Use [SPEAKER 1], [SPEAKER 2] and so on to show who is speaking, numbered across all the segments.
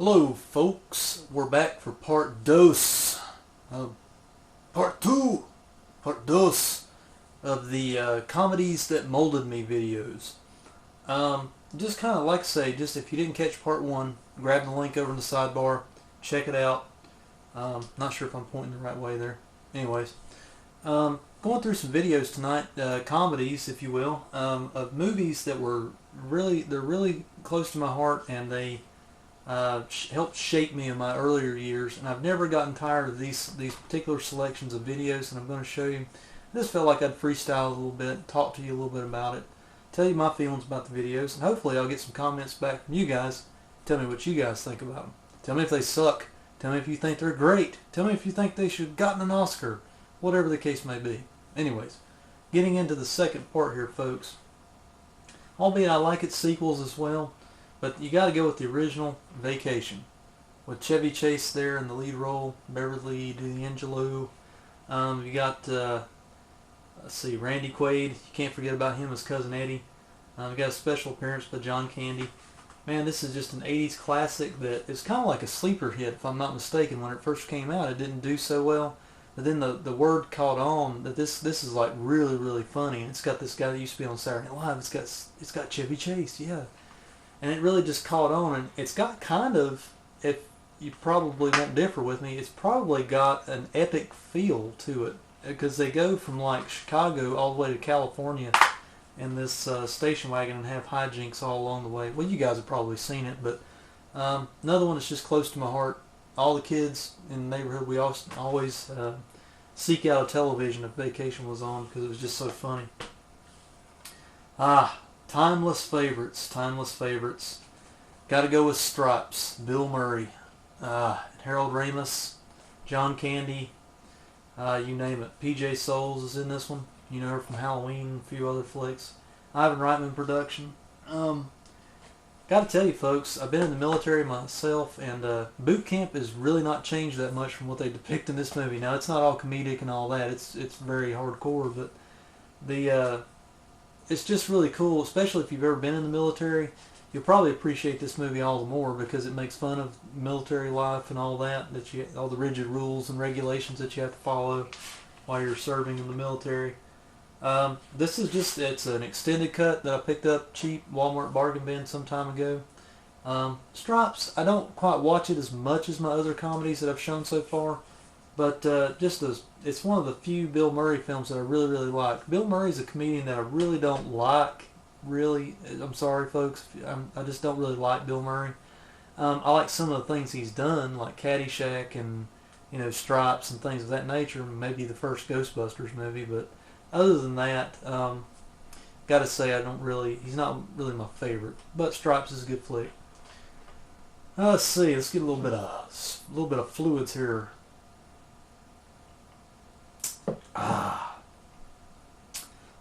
[SPEAKER 1] Hello folks, we're back for part dos, part dos of the comedies that molded me videos. Just kind of like I say, just if you didn't catch part one, grab the link over in the sidebar, check it out. Not sure if I'm pointing the right way there. Anyways, going through some videos tonight, comedies if you will, of movies that were really close to my heart, and they helped shape me in my earlier years, and I've never gotten tired of these particular selections of videos, and I'm going to show you. I just felt like I'd freestyle a little bit, talk to you a little bit about it, tell you my feelings about the videos, and hopefully I'll get some comments back from you guys. Tell me what you guys think about them. Tell me if they suck. Tell me if you think they're great. Tell me if you think they should have gotten an Oscar. Whatever the case may be. Anyways, getting into the second part here, folks. Albeit I like its sequels as well, but you got to go with the original, Vacation, with Chevy Chase there in the lead role, Beverly D'Angelo. You got let's see, Randy Quaid. You can't forget about him as Cousin Eddie. You got a special appearance by John Candy. Man, this is just an 80s classic that is kind of like a sleeper hit, if I'm not mistaken. When it first came out, it didn't do so well. But then the word caught on that this is like really funny. And it's got this guy that used to be on Saturday Night Live. It's got Chevy Chase, yeah. And it really just caught on. And it's got kind of, if you probably won't differ with me, it's probably got an epic feel to it. Because they go from like Chicago all the way to California in this station wagon and have hijinks all along the way. Well, you guys have probably seen it, but another one that's just close to my heart. All the kids in the neighborhood, we always seek out a television if Vacation was on because it was just so funny. Timeless favorites, timeless favorites. Got to go with Stripes, Bill Murray, Harold Ramis, John Candy, you name it. PJ Souls is in this one. You know her from Halloween and a few other flicks. Ivan Reitman production. Got to tell you folks, I've been in the military myself, and boot camp has really not changed that much from what they depict in this movie. Now, it's not all comedic and all that. It's very hardcore, but it's just really cool, especially if you've ever been in the military. You'll probably appreciate this movie all the more because it makes fun of military life and all that, all the rigid rules and regulations that you have to follow while you're serving in the military. This is just, it's an extended cut that I picked up cheap Walmart bargain bin some time ago. Stripes, I don't quite watch it as much as my other comedies that I've shown so far, but it's one of the few Bill Murray films that I really like. Bill Murray's a comedian that I really don't like. I'm sorry folks, I just don't really like Bill Murray. I like some of the things he's done, like Caddyshack and Stripes and things of that nature, maybe the first Ghostbusters movie, but other than that, gotta say he's not really my favorite, but Stripes is a good flick. Let's see, let's get a little bit of fluids here.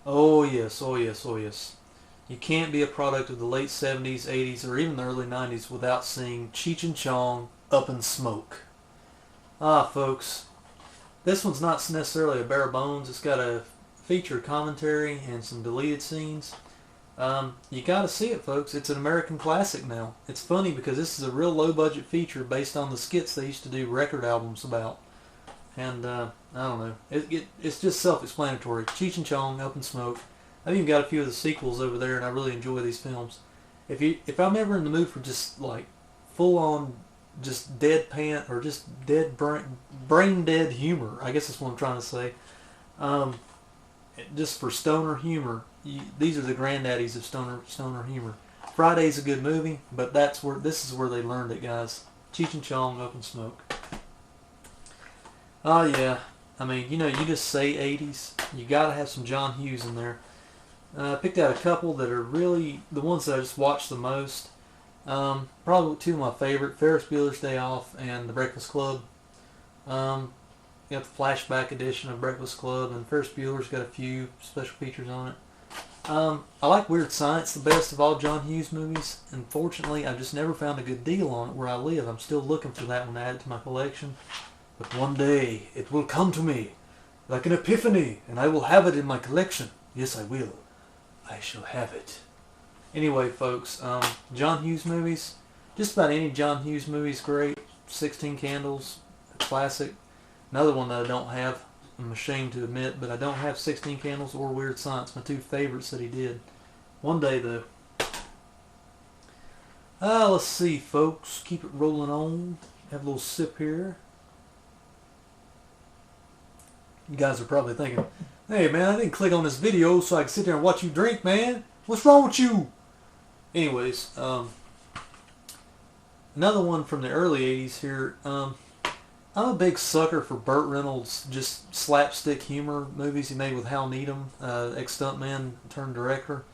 [SPEAKER 1] Oh yes. You can't be a product of the late 70s, 80s, or even the early 90s without seeing Cheech and Chong, Up in Smoke. Folks, this one's not necessarily a bare bones. It's got a feature commentary and some deleted scenes. You gotta see it, folks. It's an American classic now. It's funny because this is a real low budget feature based on the skits they used to do record albums about. And I don't know. It's just self-explanatory. Cheech and Chong, Up in Smoke. I've even got a few of the sequels over there, and I really enjoy these films. If I'm ever in the mood for just like full on, just deadpan or just brain dead humor, I guess that's what I'm trying to say. Just for stoner humor, these are the granddaddies of stoner humor. Friday's a good movie, but this is where they learned it, guys. Cheech and Chong, Up in Smoke. Oh yeah, I mean, you just say 80s, you gotta have some John Hughes in there. I picked out a couple that are really the ones that I just watched the most. Probably two of my favorite, Ferris Bueller's Day Off and The Breakfast Club. You got the flashback edition of Breakfast Club, and Ferris Bueller's got a few special features on it. I like Weird Science the best of all John Hughes movies. Unfortunately, I've just never found a good deal on it where I live. I'm still looking for that one to add to my collection. But one day, it will come to me like an epiphany, and I will have it in my collection. Yes, I will. I shall have it. Anyway, folks, John Hughes movies, Just about any John Hughes movie is great. 16 Candles, a classic. Another one that I don't have, I'm ashamed to admit, but I don't have 16 Candles or Weird Science, my two favorites that he did. One day though. Let's see folks, keep it rolling on. Have a little sip here. You guys are probably thinking, hey man, I didn't click on this video so I can sit there and watch you drink, man. What's wrong with you? Anyways, another one from the early 80s here. I'm a big sucker for Burt Reynolds' just slapstick humor movies he made with Hal Needham, ex-stuntman turned director.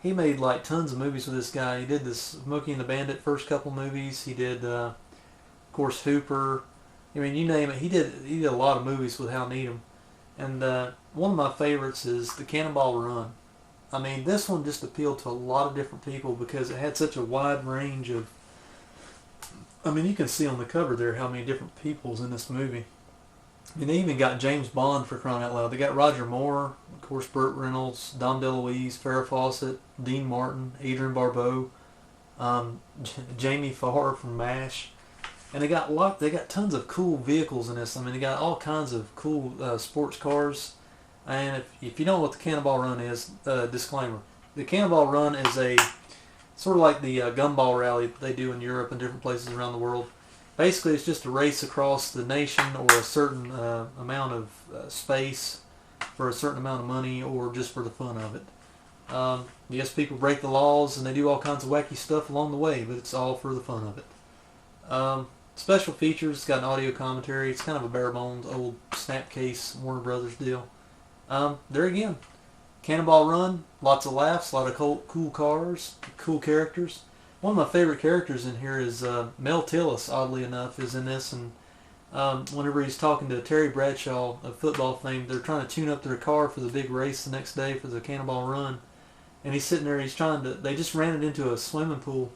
[SPEAKER 1] He made like tons of movies with this guy. He did this Smokey and the Bandit first couple movies. He did, of course, Hooper. I mean, you name it. He did a lot of movies with Hal Needham. And one of my favorites is the Cannonball Run. I mean, this one just appealed to a lot of different people because it had such a wide range of... I mean, you can see on the cover there how many different people's in this movie. I mean, they even got James Bond, for crying out loud. They got Roger Moore, of course, Burt Reynolds, Dom DeLuise, Farrah Fawcett, Dean Martin, Adrian Barbeau, Jamie Farr from MASH. And they got tons of cool vehicles in this. I mean, they got all kinds of cool sports cars. And if you don't know what the Cannonball Run is, disclaimer. The Cannonball Run is a sort of like the gumball rally that they do in Europe and different places around the world. Basically, it's just a race across the nation or a certain amount of space for a certain amount of money or just for the fun of it. Yes, people break the laws and they do all kinds of wacky stuff along the way, but it's all for the fun of it. Special features, it's got an audio commentary. It's kind of a bare bones old Snapcase Warner Brothers deal. There again, Cannonball Run, lots of laughs, a lot of cool cars, cool characters. One of my favorite characters in here is Mel Tillis, oddly enough, is in this. And whenever he's talking to Terry Bradshaw of football fame, they're trying to tune up their car for the big race the next day for the Cannonball Run. And he's sitting there, they just ran it into a swimming pool.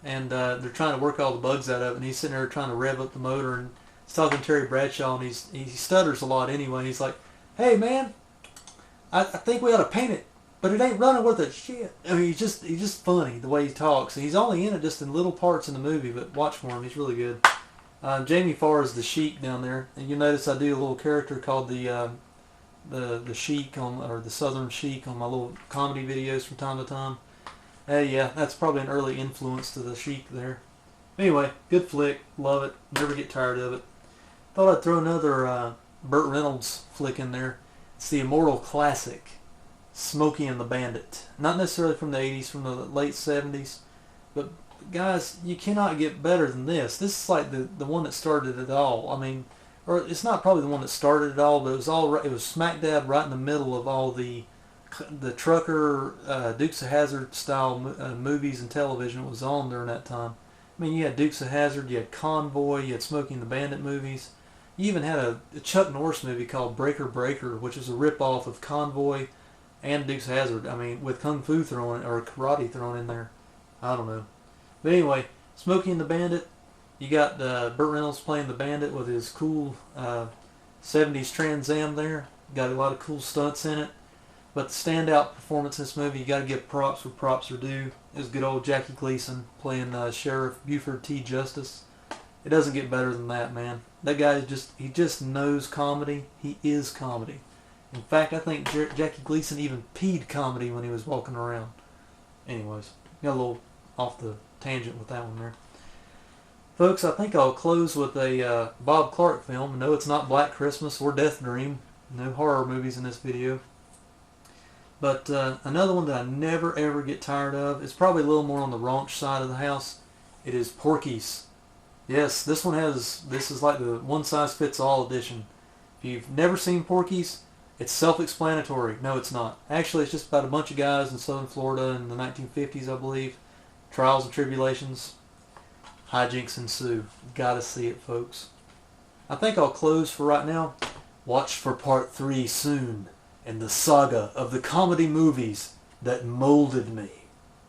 [SPEAKER 1] And they're trying to work all the bugs out of it. And he's sitting there trying to rev up the motor. And he's talking to Terry Bradshaw, and he stutters a lot anyway. And he's like, hey man, I think we ought to paint it. But it ain't running worth a shit. I mean, he's just funny the way he talks. And he's only in it just in little parts in the movie, but watch for him. He's really good. Jamie Farr is the Sheik down there, and you notice I do a little character called the Sheik or the Southern Sheik on my little comedy videos from time to time. Yeah, that's probably an early influence to the Sheik there. Anyway, good flick, love it, never get tired of it. Thought I'd throw another Burt Reynolds flick in there. It's the immortal classic, Smokey and the Bandit. Not necessarily from the 80s, from the late 70s. But guys, you cannot get better than this. This is like the one that started it all. I mean, or it's not probably the one that started it all, but it was smack dab right in the middle of all the trucker, Dukes of Hazzard style movies and television that was on during that time. I mean, you had Dukes of Hazzard, you had Convoy, you had Smokey and the Bandit movies. You even had a Chuck Norris movie called Breaker Breaker, which is a rip-off of Convoy and Dukes of Hazzard. I mean, with Kung Fu thrown or karate thrown in there. I don't know. But anyway, Smokey and the Bandit. You got Burt Reynolds playing the bandit with his cool 70s Trans Am there. Got a lot of cool stunts in it. But the standout performance in this movie, you got to give props where props are due, is good old Jackie Gleason playing Sheriff Buford T. Justice. It doesn't get better than that, man. That guy he just knows comedy. He is comedy. In fact, I think Jackie Gleason even peed comedy when he was walking around. Anyways, got a little off the tangent with that one there. Folks, I think I'll close with a Bob Clark film. No, it's not Black Christmas or Death Dream. No horror movies in this video. But another one that I never ever get tired of, it's probably a little more on the raunch side of the house. It is Porky's. Yes, this is like the one-size-fits-all edition. If you've never seen Porky's, it's self-explanatory. No, it's not. Actually, it's just about a bunch of guys in southern Florida in the 1950s, I believe. Trials and tribulations. Hijinks ensue. Gotta see it, folks. I think I'll close for right now. Watch for part 3 soon in the saga of the comedy movies that molded me.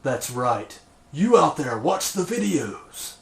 [SPEAKER 1] That's right. You out there, watch the videos.